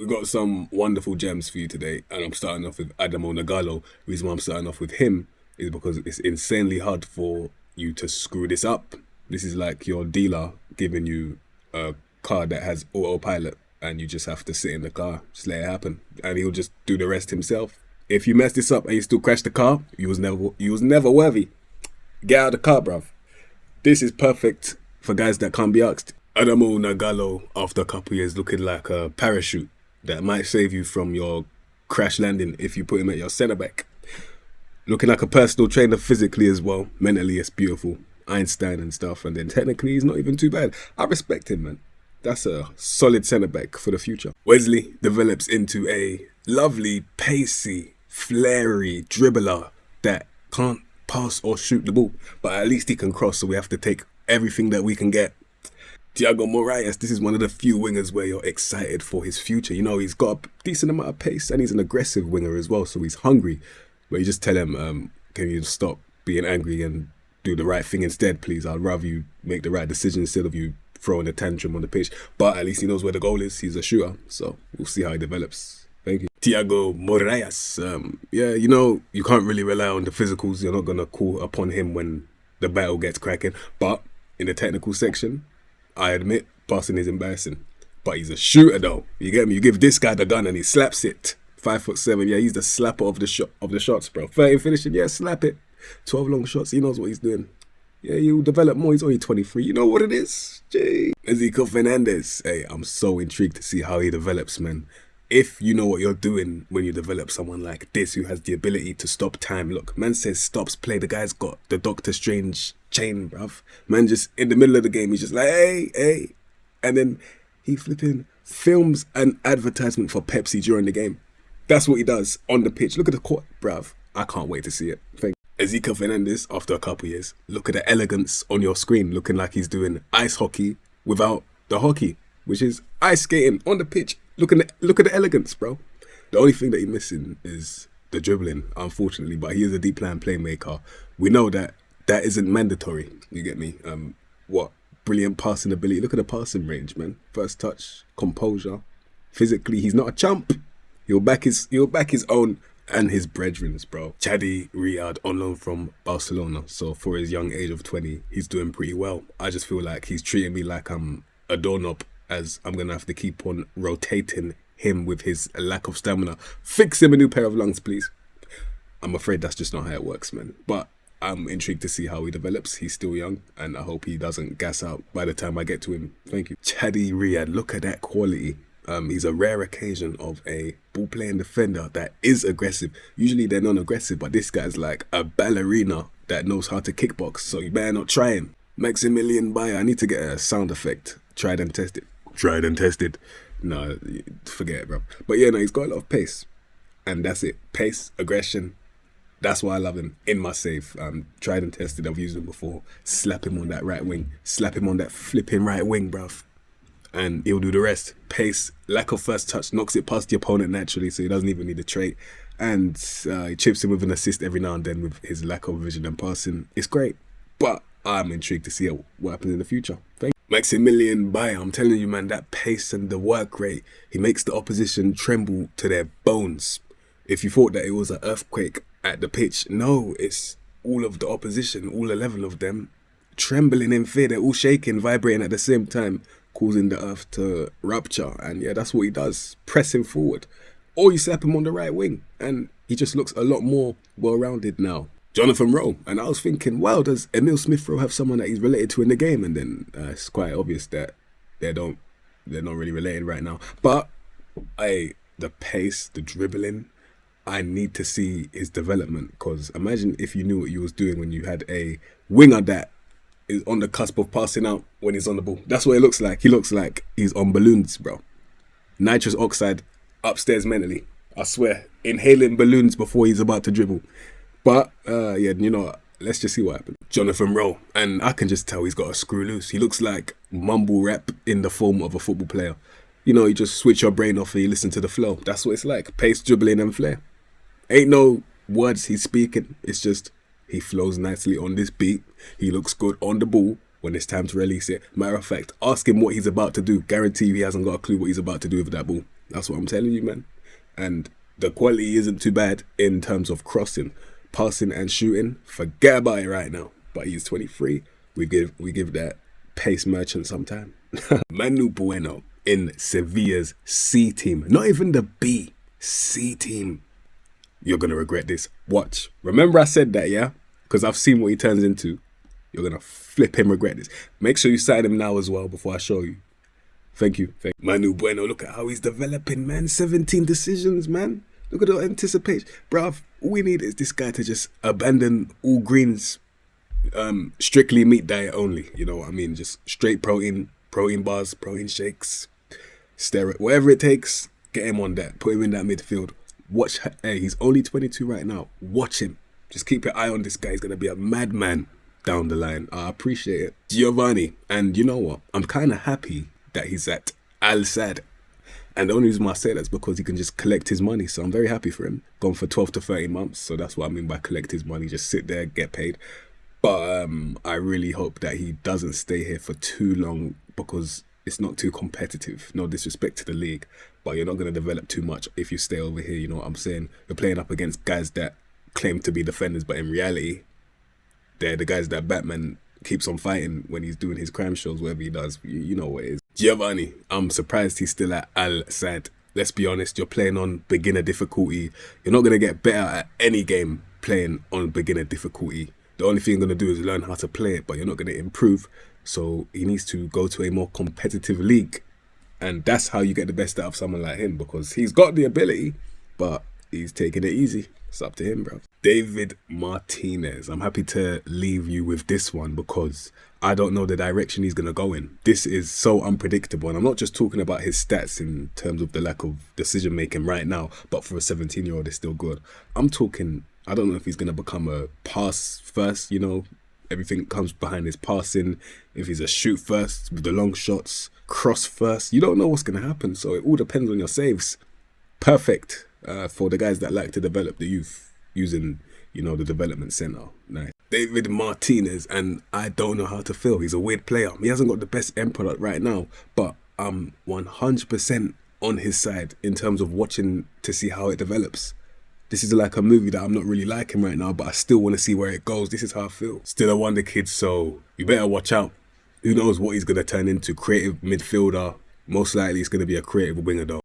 We got some wonderful gems for you today, and I'm starting off with Adamo Nagalo. The reason why I'm starting off with him is because it's insanely hard for you to screw this up. This is like your dealer giving you a car that has autopilot, and you just have to sit in the car, just let it happen, and he'll just do the rest himself. If you mess this up and you still crash the car, you was never worthy. Get out of the car, bruv. This is perfect for guys that can't be asked. Adamo Nagalo, after a couple years, looking like a parachute that might save you from your crash landing if you put him at your centre back. Looking like a personal trainer physically as well. Mentally, it's beautiful. Einstein and stuff. And then technically, he's not even too bad. I respect him, man. That's a solid centre back for the future. Wesley develops into a lovely, pacey, flary dribbler that can't pass or shoot the ball, but at least he can cross, so we have to take everything that we can get. Thiago Moraes, this is one of the few wingers where you're excited for his future. You know, he's got a decent amount of pace and he's an aggressive winger as well, so he's hungry. But you just tell him, can you stop being angry and do the right thing instead, please? I'd rather you make the right decision instead of you throwing a tantrum on the pitch. But at least he knows where the goal is. He's a shooter, so we'll see how he develops. Thank you. Thiago Moraes. Yeah, you know, you can't really rely on the physicals. You're not going to call upon him when the battle gets cracking. But in the technical section, I admit, passing is embarrassing. But he's a shooter though. You get me? You give this guy the gun and he slaps it. 5'7", yeah, he's the slapper of the shots, bro. 13 finishing, yeah, slap it. 12 long shots, he knows what he's doing. Yeah, he'll develop more. He's only 23. You know what it is? Gee. Ezekiel Fernandez. Hey, I'm so intrigued to see how he develops, man. If you know what you're doing when you develop someone like this who has the ability to stop time. Look, man says stops play. The guy's got the Doctor Strange chain, bruv. Man just in the middle of the game, he's just like, hey. And then he flipping films an advertisement for Pepsi during the game. That's what he does on the pitch. Look at the court, bruv. I can't wait to see it. Thank you. Ezekiel Fernandez, after a couple years, look at the elegance on your screen, looking like he's doing ice hockey without the hockey, which is ice skating on the pitch. Look at the elegance, bro. The only thing that he's missing is the dribbling, unfortunately, but he is a deep line playmaker. We know that isn't mandatory. You get me? Brilliant passing ability. Look at the passing range, man. First touch, composure. Physically, he's not a chump. He'll back his own and his brethren's, bro. Chadi Riyad on loan from Barcelona. So for his young age of 20, he's doing pretty well. I just feel like he's treating me like I'm a doorknob, as I'm going to have to keep on rotating him with his lack of stamina. Fix him a new pair of lungs, please. I'm afraid that's just not how it works, man. But I'm intrigued to see how he develops. He's still young, and I hope he doesn't gas out by the time I get to him. Thank you. Chadi Riyad, look at that quality. He's a rare occasion of a ball-playing defender that is aggressive. Usually they're non-aggressive, but this guy's like a ballerina that knows how to kickbox, so you better not try him. Maximilian Bayer, I need to get a sound effect. Tried and tested. No, forget it, bro. But yeah, no, he's got a lot of pace. And that's it. Pace, aggression. That's why I love him in my save. Tried and tested. I've used him before. Slap him on that right wing. Slap him on that flipping right wing, bruv. And he'll do the rest. Pace, lack of first touch, knocks it past the opponent naturally, so he doesn't even need a trait. And he chips him with an assist every now and then with his lack of vision and passing. It's great. But I'm intrigued to see what happens in the future. Thank you. Maximilian Bayer, I'm telling you, man, that pace and the work rate, he makes the opposition tremble to their bones. If you thought that it was an earthquake at the pitch, no, it's all of the opposition, all 11 of them, trembling in fear. They're all shaking, vibrating at the same time, causing the earth to rupture. And yeah, that's what he does, pressing forward. Or you slap him on the right wing, and he just looks a lot more well-rounded now. Jonathan Rowe, and I was thinking, wow, does Emil Smith-Rowe have someone that he's related to in the game? And then it's quite obvious that they're not really related right now. But the pace, the dribbling, I need to see his development, because imagine if you knew what you was doing when you had a winger that is on the cusp of passing out when he's on the ball. That's what it looks like. He looks like he's on balloons, bro. Nitrous oxide upstairs mentally. I swear, inhaling balloons before he's about to dribble. But, yeah, you know what? Let's just see what happens. Jonathan Rowe. And I can just tell he's got a screw loose. He looks like mumble rap in the form of a football player. You know, you just switch your brain off and you listen to the flow. That's what it's like. Pace, dribbling and flair. Ain't no words he's speaking. It's just he flows nicely on this beat. He looks good on the ball when it's time to release it. Matter of fact, ask him what he's about to do. Guarantee he hasn't got a clue what he's about to do with that ball. That's what I'm telling you, man. And the quality isn't too bad in terms of crossing, passing and shooting. Forget about it right now. But he's 23. We give that pace merchant some time. Manu Bueno in Sevilla's C team. Not even the B. C team. You're going to regret this. Watch. Remember I said that, yeah? Because I've seen what he turns into. You're going to flip him regret this. Make sure you sign him now as well before I show you. Thank you. Manu Bueno, look at how he's developing, man. 17 decisions, man. Look at the anticipation. Bruv, all we need is this guy to just abandon all greens. Strictly meat diet only. You know what I mean? Just straight protein bars, protein shakes, steroid, whatever it takes. Get him on that. Put him in that midfield. Watch. Hey, he's only 22 right now. Watch him. Just keep your eye on this guy. He's going to be a madman down the line. I appreciate it. Giovanni. And you know what? I'm kind of happy that he's at Al Sadd. And the only reason why I say that is because he can just collect his money. So I'm very happy for him. Gone for 12 to 13 months. So that's what I mean by collect his money. Just sit there, get paid. But I really hope that he doesn't stay here for too long because it's not too competitive. No disrespect to the league, but you're not going to develop too much if you stay over here. You know what I'm saying? You're playing up against guys that claim to be defenders, but in reality, they're the guys that Batman keeps on fighting when he's doing his crime shows, whatever he does. You know what it is. Giovanni, I'm surprised he's still at Al Sadd. Let's be honest, you're playing on beginner difficulty. You're not going to get better at any game playing on beginner difficulty. The only thing you're going to do is learn how to play it, but you're not going to improve. So he needs to go to a more competitive league. And that's how you get the best out of someone like him, because he's got the ability, but he's taking it easy. It's up to him, bro. David Martinez. I'm happy to leave you with this one because I don't know the direction he's going to go in. This is so unpredictable. And I'm not just talking about his stats in terms of the lack of decision making right now, but for a 17-year-old, it's still good. I'm talking, I don't know if he's going to become a pass first, you know, everything comes behind his passing. If he's a shoot first with the long shots, cross first, you don't know what's going to happen. So it all depends on your saves. Perfect for the guys that like to develop the youth using, you know, the development center. Nice. David Martinez, and I don't know how to feel. He's a weird player. He hasn't got the best end product right now, but I'm 100% on his side in terms of watching to see how it develops. This is like a movie that I'm not really liking right now, but I still want to see where it goes. This is how I feel. Still a wonder kid, so you better watch out. Who knows what he's going to turn into? Creative midfielder. Most likely he's going to be a creative winger though.